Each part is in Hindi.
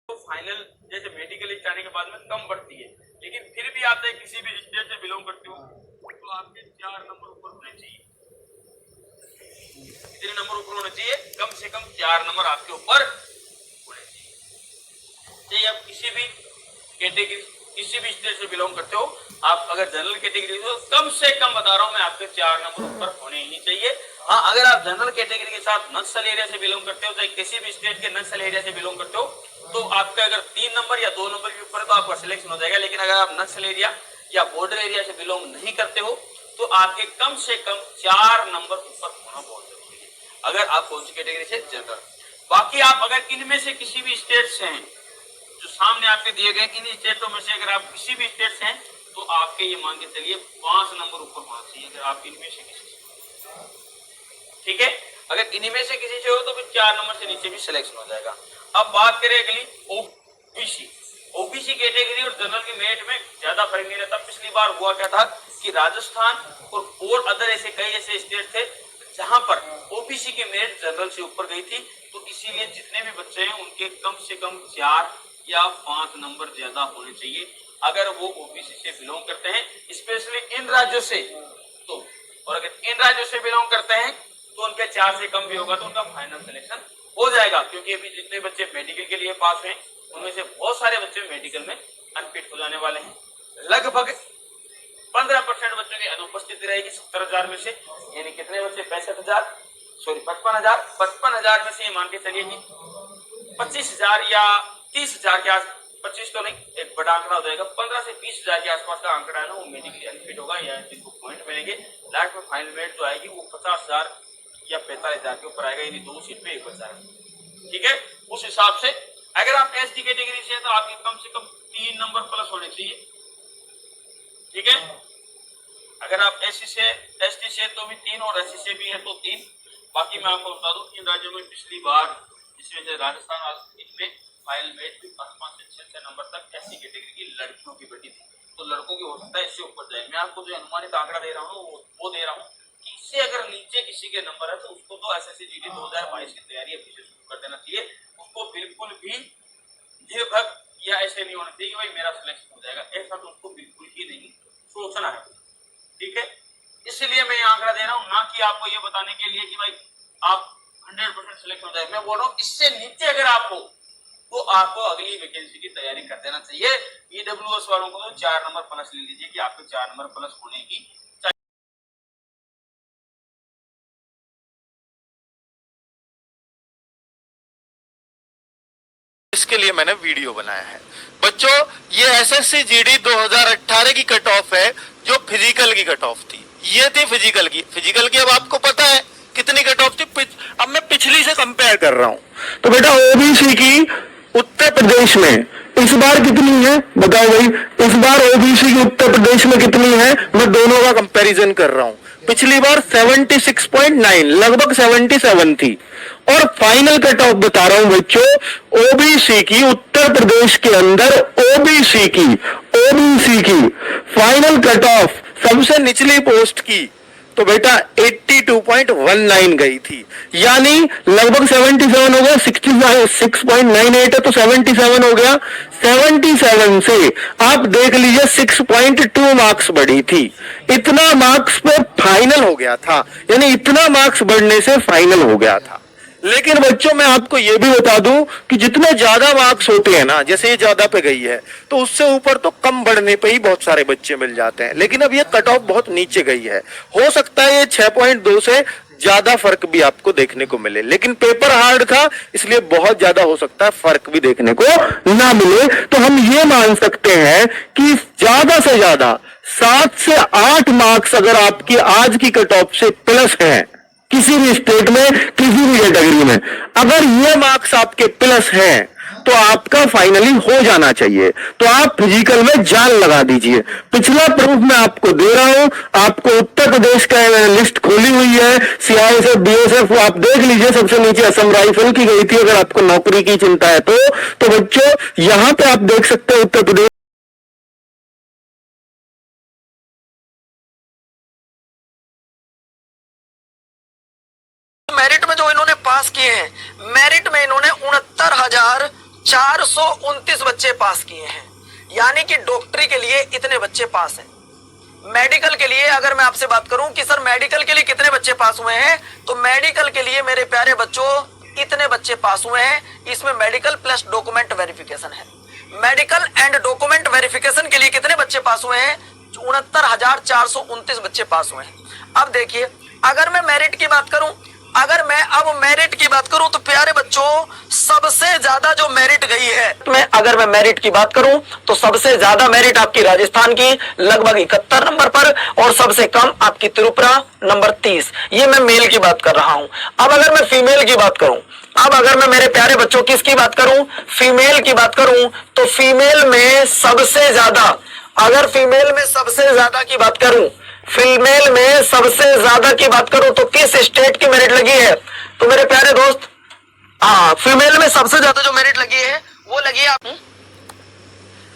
तो फाइनल जैसे मेडिकल जाने के बाद में कम बढ़ती है, लेकिन फिर भी आप किसी भी स्टेट से बिलोंग करते हो तो आपके 4 नंबर ऊपर होने चाहिए। कितने नंबर ऊपर होने चाहिए? कम से कम 4 नंबर आपके ऊपर होने चाहिए। चाहे आप किसी भी कैटेगरी किसी भी स्टेट से बिलोंग करते हो, आप अगर जनरल कैटेगरी हो कम से कम बता रहा हूं मैं आपके 4 नंबर ऊपर होने ही चाहिए। हाँ, अगर आप जनरल कैटेगरी के साथ नक्सल एरिया से बिलोंग करते हो, चाहे किसी भी स्टेट के नक्सल एरिया से बिलोंग करते हो, तो आपका अगर 3 नंबर या 2 नंबर के ऊपर तो आपका सिलेक्शन हो जाएगा। लेकिन अगर आप नक्सल एरिया या बॉर्डर एरिया से बिलोंग नहीं करते हो तो आपके कम से कम 4 नंबर ऊपर होना बहुत जरूरी है, अगर आप कौन सी कैटेगरी से जनरल। बाकी आप अगर इनमें से किसी भी स्टेट से हैं, जो सामने आपके दिए गए इन स्टेटों में से अगर आप किसी भी स्टेट से हैं तो आपके ये मान के चलिए 5 नंबर ऊपर होना चाहिए, अगर आप इनमें से किसी से। ठीक है, अगर इनमें से किसी से हो तो फिर 4 नंबर से नीचे भी सिलेक्शन हो जाएगा। अब बात करें अगली ओबीसी। ओबीसी कैटेगरी और जनरल की मेरिट में ज्यादा फर्क नहीं रहता। पिछली बार हुआ क्या था कि राजस्थान और अदर ऐसे कई ऐसे स्टेट थे जहां पर ओबीसी की मेरिट जनरल से ऊपर गई थी, तो इसीलिए जितने भी बच्चे हैं उनके कम से कम 4 या 5 नंबर ज्यादा होने चाहिए अगर वो ओबीसी से बिलोंग करते हैं, स्पेशली इन राज्यों से। तो और अगर इन राज्यों से बिलोंग करते हैं तो उनके 4 से कम भी होगा तो उनका फाइनल सिलेक्शन हो जाएगा। क्योंकि अभी जितने बच्चे मेडिकल के लिए पास हुए उनमें से बहुत सारे बच्चे मेडिकल में अनफिट हो जाने वाले हैं। लगभग 15% बच्चों की अनुपस्थिति रहेगी 70,000 में से। यानी कितने बच्चे? 55,000 में से ये मान के चलिए कि 25,000 या 30,000 के आस 25 तो नहीं, एक बड़ा आंकड़ा हो जाएगा, 15 से 20,000 के आसपास का आंकड़ा है ना, वो मेडिकली अनफिट होगा या जिनको पॉइंट मिलेंगे लास्ट में फाइनल मेरिट जो आएगी वो 50,000 या 45,000 के ऊपर आएगा, यानी 2 सीट पे एक बच्चा है। ठीक है, उस हिसाब से अगर आप एसटी कैटेगरी से हैं तो आपके कम से कम 3 नंबर प्लस होने चाहिए। ठीक है, अगर आप एससी से एसटी से तो भी 3 और एससी से भी है तो 3। बाकी मैं आपको बता दूं इन राज्यों में पिछली बार जिसमें से राजस्थान इनमें फाइनल मेरिट भी 5-5 से 6 नंबर तक एससी कैटेगरी की लड़कियों की बढ़ी थी, तो लड़कों की हो सकता है इससे ऊपर जाए। मैं आपको जो अनुमानित आंकड़ा दे रहा हूँ वो दे रहा हूँ कि इससे अगर नीचे किसी के नंबर है तो उसको तो एसएससी जीडी 2022 की तैयारी अभी से शुरू कर देना चाहिए। उसको बिल्कुल भी निर्भर या ऐसे नहीं होना चाहिए कि भाई मेरा सिलेक्शन हो जाएगा, ऐसा तो उसको बिल्कुल ही नहीं सोचना है। ठीक है, इसलिए मैं ये आंकड़ा दे रहा हूं, ना कि आपको ये बताने के लिए कि भाई आप 100% सिलेक्ट हो जाए। मैं बोल रहा हूं इससे नीचे अगर आप हो तो आपको अगली वैकेंसी की तैयारी कर देना चाहिए। ईडब्ल्यूएस वालों को तो 4 नंबर प्लस ले लीजिए कि आपके 4 नंबर प्लस होने की। इसके लिए मैंने वीडियो बनाया है। बच्चों, ये एसएससी जीडी 2018 की कट ऑफ है जो फिजिकल की कट ऑफ थी। ये थी फिजिकल की अब आपको पता है कितनी कट ऑफ थी। अब मैं पिछली से कंपेयर कर रहा हूं। तो बेटा ओबीसी की उत्तर प्रदेश में इस बार कितनी है बताओ भाई। इस बार ओबीसी की उत्तर प्रदेश में कितनी है, मैं दोनों का कंपैरिजन कर रहा हूं। पिछली बार 76.9 लगभग 77 थी। और फाइनल कट ऑफ बता रहा हूं बच्चों, ओबीसी की उत्तर प्रदेश के अंदर ओबीसी की फाइनल कट ऑफ सबसे निचली पोस्ट की तो बेटा 82.19 गई थी, यानी लगभग 77 हो गया। 66.98 है तो 77 हो गया। 77 से आप देख लीजिए 6.2 मार्क्स बढ़ी थी। इतना मार्क्स पे फाइनल हो गया था, यानी इतना मार्क्स बढ़ने से फाइनल हो गया था। लेकिन बच्चों मैं आपको यह भी बता दूं कि जितने ज्यादा मार्क्स होते हैं ना, जैसे ये ज्यादा पे गई है तो उससे ऊपर तो कम बढ़ने पे ही बहुत सारे बच्चे मिल जाते हैं। लेकिन अब ये कट ऑफ बहुत नीचे गई है, हो सकता है ये 6.2 से ज्यादा फर्क भी आपको देखने को मिले, लेकिन पेपर हार्ड था इसलिए बहुत ज्यादा हो सकता है फर्क भी देखने को ना मिले। तो हम ये मान सकते हैं कि ज्यादा से ज्यादा 7 से 8 मार्क्स अगर आपकी आज की कट ऑफ से प्लस है किसी भी स्टेट में किसी भी कैटेगरी में, अगर ये मार्क्स आपके प्लस हैं तो आपका फाइनली हो जाना चाहिए। तो आप फिजिकल में जान लगा दीजिए। पिछला प्रूफ मैं आपको दे रहा हूं, आपको उत्तर प्रदेश का लिस्ट खोली हुई है, सीआईएसएफ बीएसएफ आप देख लीजिए। सबसे नीचे असम राइफल की गई थी, अगर आपको नौकरी की चिंता है तो बच्चों यहां पे आप देख सकते हैं उत्तर प्रदेश मेरिट में जो इन्होंने पास किए हैं, मेरिट में इन्होंने 69,000 429 बच्चे पास किए हैं, यानी कि डॉक्टरी के लिए इतने बच्चे पास हैं। मेडिकल के लिए अगर मैं आपसे बात करूं कि सर मेडिकल के लिए कितने बच्चे पास हुए हैं, तो मेडिकल के लिए मेरे प्यारे बच्चों इतने बच्चे पास हुए हैं। इसमें मेडिकल प्लस डॉक्यूमेंट वेरिफिकेशन है। मेडिकल एंड डॉक्यूमेंट वेरिफिकेशन के लिए कितने बच्चे पास हुए हैं? 69,429 बच्चे पास हुए हैं। अब देखिए, अगर मैं मेरिट की बात करूं, अगर मैं अब मेरिट की बात करूं तो प्यारे बच्चों सबसे ज्यादा जो मेरिट गई है, अगर मैं मेरिट की बात करूं तो सबसे ज्यादा मेरिट आपकी राजस्थान की लगभग 71 नंबर पर, और सबसे कम आपकी त्रिपुरा नंबर 30। ये मैं मेल की बात कर रहा हूं। अब अगर मैं फीमेल की बात करूं, अब अगर मैं मेरे प्यारे बच्चों किसकी बात करूं, फीमेल की बात करूं, तो फीमेल में सबसे ज्यादा, अगर फीमेल में सबसे ज्यादा की बात करूं, फीमेल में सबसे ज्यादा की बात करूं तो किस स्टेट की मेरिट लगी है? तो मेरे प्यारे दोस्त, फीमेल में सबसे ज्यादा जो मेरिट लगी है वो लगी है आप।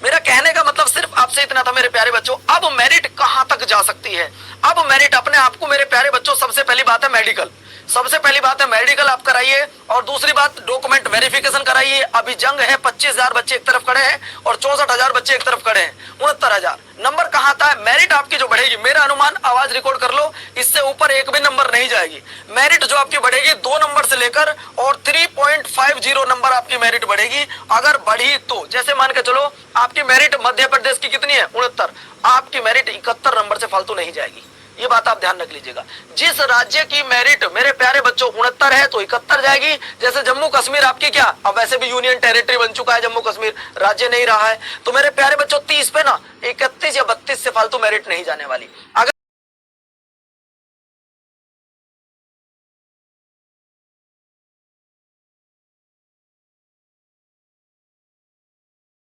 मेरा कहने का मतलब सिर्फ आपसे इतना था मेरे प्यारे बच्चों। अब मेरिट कहां तक जा सकती है? अब मेरिट अपने आप को मेरे प्यारे बच्चों, सबसे पहली बात है मेडिकल, सबसे पहली बात है मेडिकल आप कराइए, और दूसरी बात डॉक्यूमेंट वेरिफिकेशन कराइए। अभी जंग है, 25,000 बच्चे एक तरफ खड़े हैं और 64,000 बच्चे एक तरफ खड़े हैं, 69,000 नंबर कहां आता है? मेरिट आपकी जो बढ़ेगी, मेरा अनुमान, आवाज रिकॉर्ड कर लो, इससे ऊपर एक भी नंबर नहीं जाएगी। मेरिट जो आपकी बढ़ेगी 2 नंबर से लेकर और 3.50 नंबर आपकी मेरिट बढ़ेगी। अगर बढ़ी तो जैसे मान के चलो आपकी मेरिट मध्य प्रदेश की कितनी है? 69, आपकी मेरिट 71 नंबर से फालतू नहीं जाएगी। ये बात आप ध्यान रख लीजिएगा। जिस राज्य की मेरिट मेरे प्यारे बच्चों 69 है तो 71 जाएगी। जैसे जम्मू कश्मीर आपकी क्या, अब वैसे भी यूनियन टेरिटरी बन चुका है, जम्मू कश्मीर राज्य नहीं रहा है, तो मेरे प्यारे बच्चों 30 पे ना 31 या 32 से फालतू मेरिट नहीं जाने वाली। अगर